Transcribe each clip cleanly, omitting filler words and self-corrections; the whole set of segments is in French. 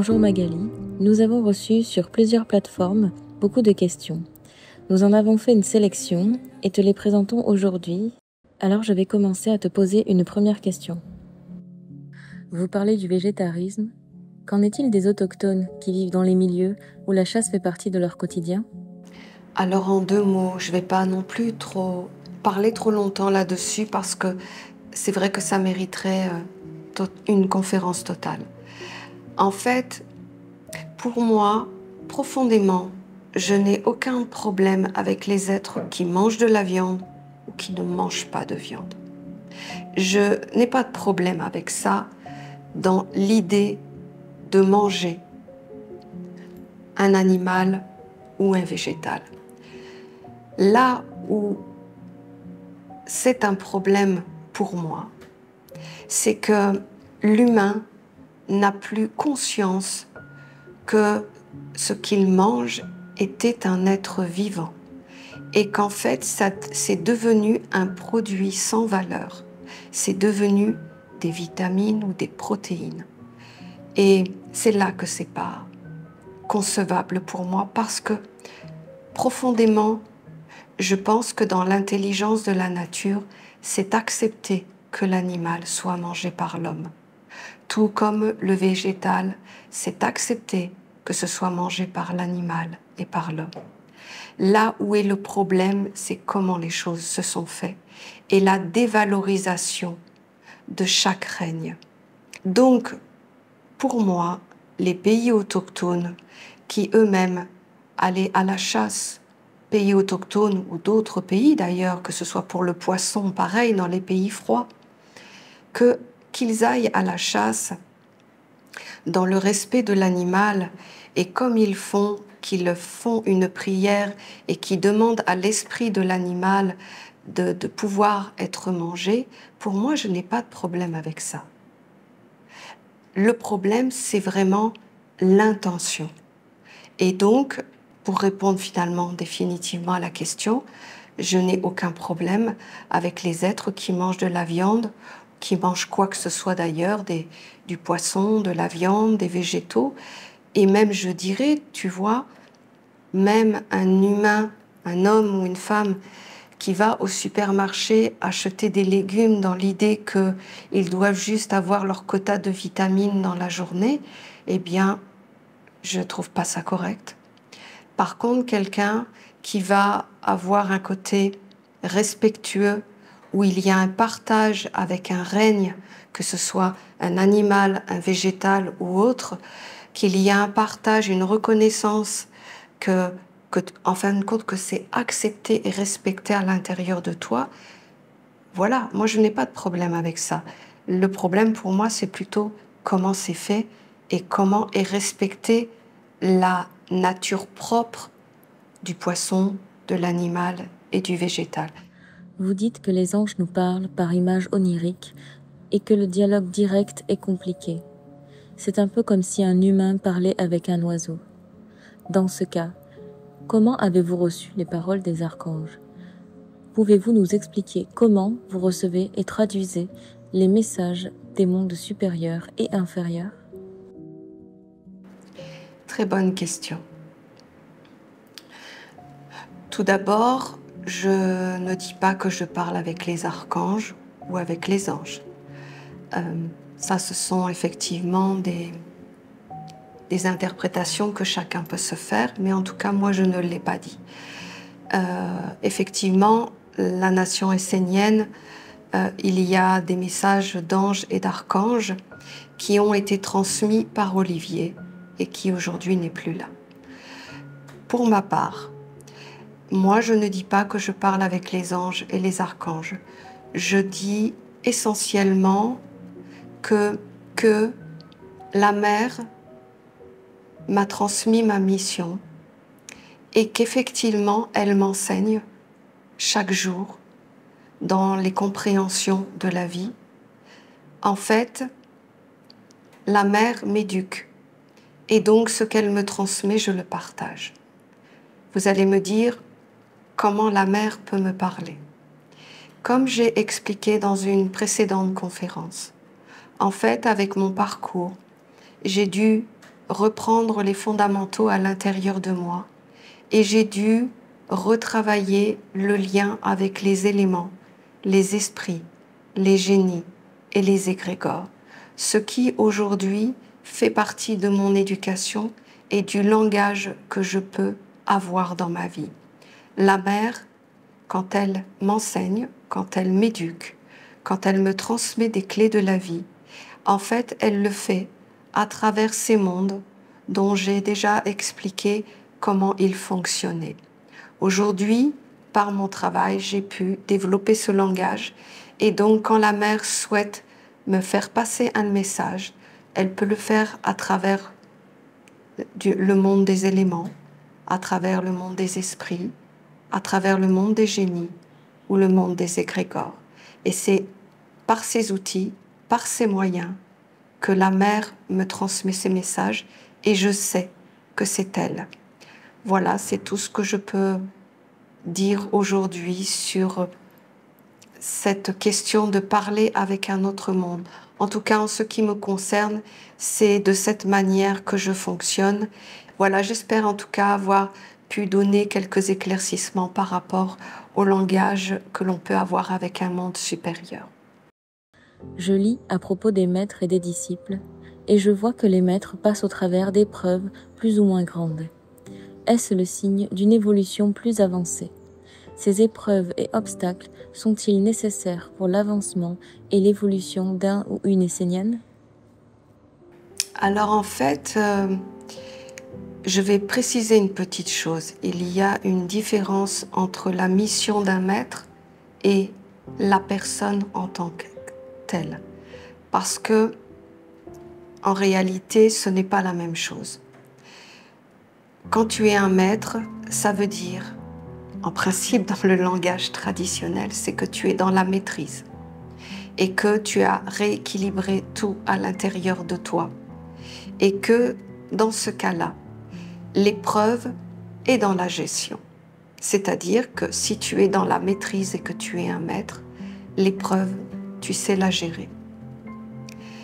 Bonjour Magali, nous avons reçu sur plusieurs plateformes beaucoup de questions. Nous en avons fait une sélection et te les présentons aujourd'hui. Alors je vais commencer à te poser une première question. Vous parlez du végétarisme. Qu'en est-il des autochtones qui vivent dans les milieux où la chasse fait partie de leur quotidien? Alors en 2 mots, je ne vais pas non plus parler trop longtemps là-dessus parce que c'est vrai que ça mériterait une conférence totale. En fait, pour moi, profondément, je n'ai aucun problème avec les êtres qui mangent de la viande ou qui ne mangent pas de viande. Je n'ai pas de problème avec ça dans l'idée de manger un animal ou un végétal. Là où c'est un problème pour moi, c'est que l'humain n'a plus conscience que ce qu'il mange était un être vivant et qu'en fait, c'est devenu un produit sans valeur. C'est devenu des vitamines ou des protéines. Et c'est là que c'est pas concevable pour moi parce que profondément, je pense que dans l'intelligence de la nature, c'est accepté que l'animal soit mangé par l'homme. Tout comme le végétal, c'est accepté que ce soit mangé par l'animal et par l'homme. Là où est le problème, c'est comment les choses se sont faites et la dévalorisation de chaque règne. Donc, pour moi, les pays autochtones qui eux-mêmes allaient à la chasse, pays autochtones ou d'autres pays d'ailleurs, que ce soit pour le poisson, pareil dans les pays froids, qu'ils aillent à la chasse dans le respect de l'animal et comme qu'ils font une prière et qui demandent à l'esprit de l'animal de pouvoir être mangé, pour moi, je n'ai pas de problème avec ça. Le problème, c'est vraiment l'intention. Et donc, pour répondre finalement définitivement à la question, je n'ai aucun problème avec les êtres qui mangent de la viande, qui mangent quoi que ce soit d'ailleurs, du poisson, de la viande, des végétaux. Et même, je dirais, tu vois, même un humain, un homme ou une femme qui va au supermarché acheter des légumes dans l'idée qu'ils doivent juste avoir leur quota de vitamines dans la journée, eh bien, je ne trouve pas ça correct. Par contre, quelqu'un qui va avoir un côté respectueux, où il y a un partage avec un règne, que ce soit un animal, un végétal ou autre, qu'il y a un partage, une reconnaissance en fin de compte, que c'est accepté et respecté à l'intérieur de toi, voilà, moi je n'ai pas de problème avec ça. Le problème pour moi, c'est plutôt comment c'est fait et comment est respectée la nature propre du poisson, de l'animal et du végétal. Vous dites que les anges nous parlent par images oniriques et que le dialogue direct est compliqué. C'est un peu comme si un humain parlait avec un oiseau. Dans ce cas, comment avez-vous reçu les paroles des archanges? Pouvez-vous nous expliquer comment vous recevez et traduisez les messages des mondes supérieurs et inférieurs? Très bonne question. Tout d'abord, je ne dis pas que je parle avec les archanges ou avec les anges. Ça, ce sont effectivement des interprétations que chacun peut se faire, mais en tout cas, moi, je ne l'ai pas dit. Effectivement, la nation essénienne, il y a des messages d'anges et d'archanges qui ont été transmis par Olivier et qui aujourd'hui n'est plus là. Pour ma part, moi, je ne dis pas que je parle avec les anges et les archanges. Je dis essentiellement que la mère m'a transmis ma mission et qu'effectivement, elle m'enseigne chaque jour dans les compréhensions de la vie. En fait, la mère m'éduque et donc ce qu'elle me transmet, je le partage. Vous allez me dire comment la mère peut me parler. Comme j'ai expliqué dans une précédente conférence, en fait, avec mon parcours, j'ai dû reprendre les fondamentaux à l'intérieur de moi et j'ai dû retravailler le lien avec les éléments, les esprits, les génies et les égrégores, ce qui aujourd'hui fait partie de mon éducation et du langage que je peux avoir dans ma vie. La mère, quand elle m'enseigne, quand elle m'éduque, quand elle me transmet des clés de la vie, en fait, elle le fait à travers ces mondes dont j'ai déjà expliqué comment ils fonctionnaient. Aujourd'hui, par mon travail, j'ai pu développer ce langage et donc quand la mère souhaite me faire passer un message, elle peut le faire à travers le monde des éléments, à travers le monde des esprits, à travers le monde des génies ou le monde des égrégores. Et c'est par ces outils, par ces moyens, que la mère me transmet ces messages et je sais que c'est elle. Voilà, c'est tout ce que je peux dire aujourd'hui sur cette question de parler avec un autre monde. En tout cas, en ce qui me concerne, c'est de cette manière que je fonctionne. Voilà, j'espère en tout cas avoir pu donner quelques éclaircissements par rapport au langage que l'on peut avoir avec un monde supérieur. Je lis à propos des maîtres et des disciples, et je vois que les maîtres passent au travers d'épreuves plus ou moins grandes. Est-ce le signe d'une évolution plus avancée? Ces épreuves et obstacles sont-ils nécessaires pour l'avancement et l'évolution d'un ou une essénienne? Alors en fait, je vais préciser une petite chose. Il y a une différence entre la mission d'un maître et la personne en tant que telle. Parce que, en réalité, ce n'est pas la même chose. Quand tu es un maître, ça veut dire, en principe, dans le langage traditionnel, c'est que tu es dans la maîtrise et que tu as rééquilibré tout à l'intérieur de toi. Et que, dans ce cas-là, l'épreuve est dans la gestion. C'est-à-dire que si tu es dans la maîtrise et que tu es un maître, l'épreuve, tu sais la gérer.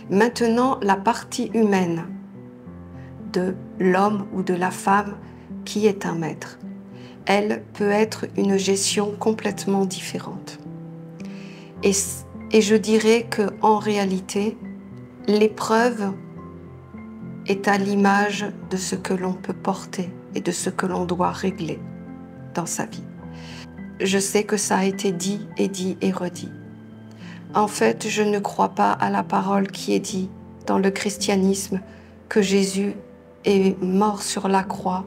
Maintenant, la partie humaine de l'homme ou de la femme qui est un maître, elle peut être une gestion complètement différente. Et je dirais qu'en réalité, l'épreuve est à l'image de ce que l'on peut porter et de ce que l'on doit régler dans sa vie. Je sais que ça a été dit et redit. En fait, je ne crois pas à la parole qui est dit dans le christianisme que Jésus est mort sur la croix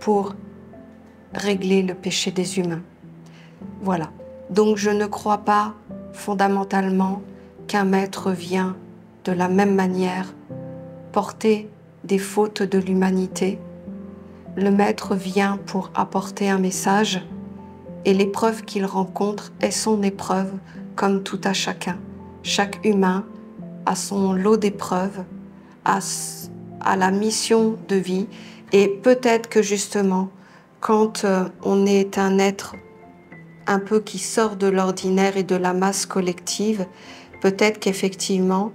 pour régler le péché des humains. Voilà. Donc je ne crois pas fondamentalement qu'un maître vient de la même manière porter des fautes de l'humanité. Le maître vient pour apporter un message et l'épreuve qu'il rencontre est son épreuve comme tout à chacun. Chaque humain a son lot d'épreuves, a la mission de vie et peut-être que justement quand on est un être un peu qui sort de l'ordinaire et de la masse collective, peut-être qu'effectivement,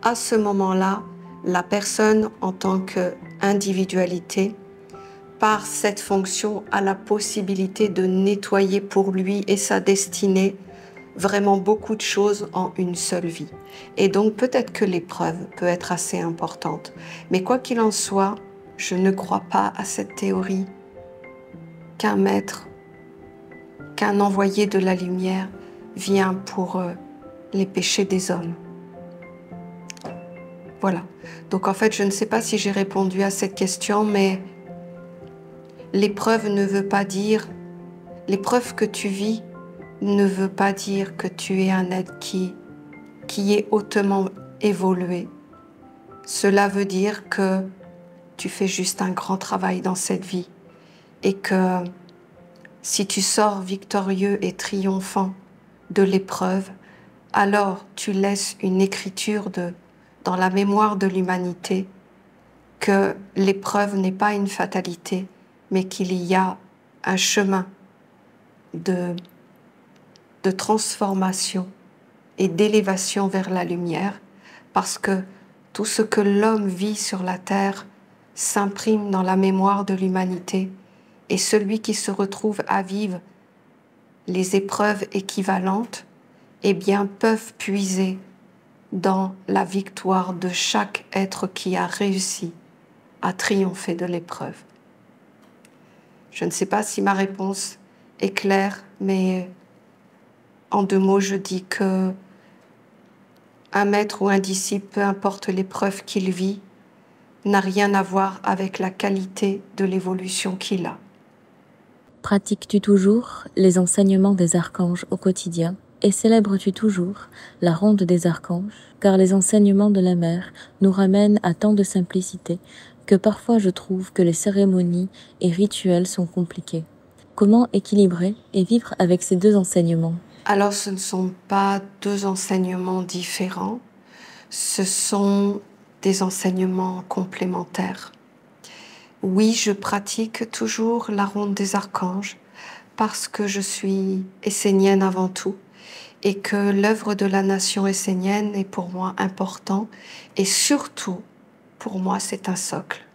à ce moment-là, la personne en tant qu'individualité, par cette fonction, a la possibilité de nettoyer pour lui et sa destinée vraiment beaucoup de choses en une seule vie. Et donc peut-être que l'épreuve peut être assez importante. Mais quoi qu'il en soit, je ne crois pas à cette théorie qu'un maître, qu'un envoyé de la lumière vient pour les péchés des hommes. Voilà. Donc en fait, je ne sais pas si j'ai répondu à cette question, mais l'épreuve ne veut pas dire, l'épreuve que tu vis ne veut pas dire que tu es un être qui est hautement évolué. Cela veut dire que tu fais juste un grand travail dans cette vie et que si tu sors victorieux et triomphant de l'épreuve, alors tu laisses une écriture dans la mémoire de l'humanité que l'épreuve n'est pas une fatalité, mais qu'il y a un chemin de transformation et d'élévation vers la lumière, parce que tout ce que l'homme vit sur la terre s'imprime dans la mémoire de l'humanité et celui qui se retrouve à vivre les épreuves équivalentes, eh bien, peuvent puiser dans la victoire de chaque être qui a réussi à triompher de l'épreuve. Je ne sais pas si ma réponse est claire, mais en 2 mots, je dis que un maître ou un disciple, peu importe l'épreuve qu'il vit, n'a rien à voir avec la qualité de l'évolution qu'il a. Pratiques-tu toujours les enseignements des archanges au quotidien et célèbres-tu toujours la ronde des archanges, car les enseignements de la mère nous ramènent à tant de simplicité que parfois je trouve que les cérémonies et rituels sont compliqués. Comment équilibrer et vivre avec ces 2 enseignements? Alors ce ne sont pas 2 enseignements différents, ce sont des enseignements complémentaires. Oui, je pratique toujours la ronde des archanges parce que je suis essénienne avant tout et que l'œuvre de la nation essénienne est pour moi important et surtout, pour moi, c'est un socle.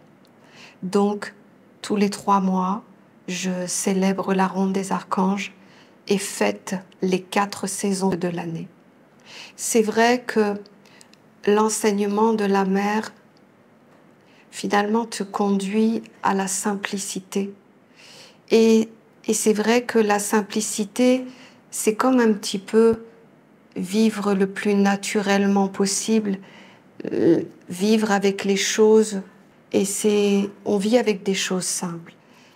Donc, tous les 3 mois, je célèbre la ronde des archanges et fête les 4 saisons de l'année. C'est vrai que l'enseignement de la mère finalement te conduit à la simplicité. Et c'est vrai que la simplicité, c'est comme un petit peu vivre le plus naturellement possible, vivre avec les choses, et on vit avec des choses simples.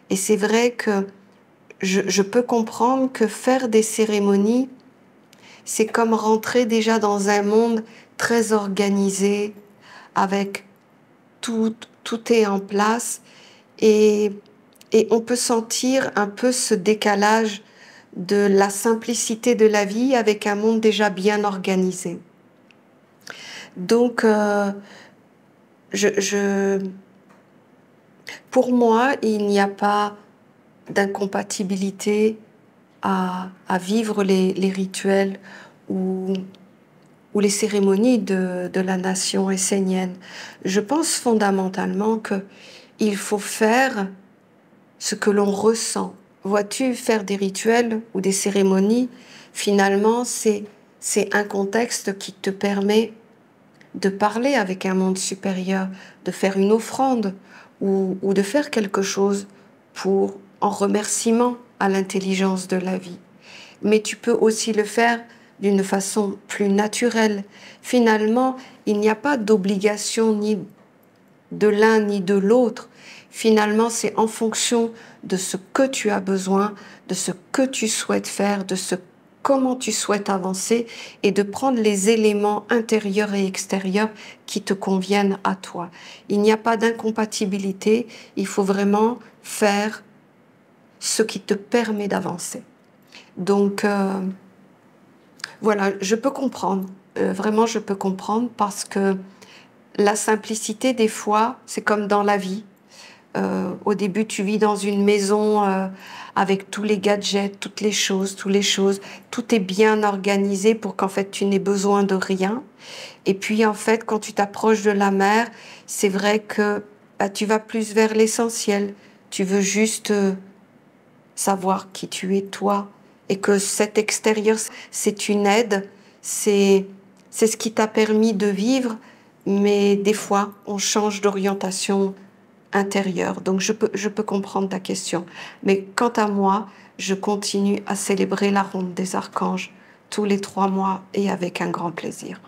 Et c'est vrai que je peux comprendre que faire des cérémonies, c'est comme rentrer déjà dans un monde très organisé, avec tout est en place, et on peut sentir un peu ce décalage de la simplicité de la vie avec un monde déjà bien organisé. Donc, pour moi, il n'y a pas d'incompatibilité à vivre les rituels ou les cérémonies de la nation essénienne. Je pense fondamentalement qu'il faut faire ce que l'on ressent. Vois-tu, faire des rituels ou des cérémonies, finalement, c'est un contexte qui te permet de parler avec un monde supérieur, de faire une offrande ou de faire quelque chose en remerciement à l'intelligence de la vie. Mais tu peux aussi le faire d'une façon plus naturelle. Finalement, il n'y a pas d'obligation ni de l'un ni de l'autre. Finalement, c'est en fonction de ce que tu as besoin, de ce que tu souhaites faire, comment tu souhaites avancer et de prendre les éléments intérieurs et extérieurs qui te conviennent à toi. Il n'y a pas d'incompatibilité, il faut vraiment faire ce qui te permet d'avancer. Donc, voilà, je peux comprendre, vraiment je peux comprendre parce que la simplicité, des fois, c'est comme dans la vie. Au début, tu vis dans une maison avec tous les gadgets, toutes les choses, tout est bien organisé pour qu'en fait, tu n'aies besoin de rien. Et puis, en fait, quand tu t'approches de la mer, c'est vrai que tu vas plus vers l'essentiel. Tu veux juste savoir qui tu es, toi, et que cet extérieur, c'est une aide, c'est ce qui t'a permis de vivre, mais des fois, on change d'orientation intérieure. Donc, je peux comprendre ta question. Mais quant à moi, je continue à célébrer la ronde des archanges tous les 3 mois et avec un grand plaisir.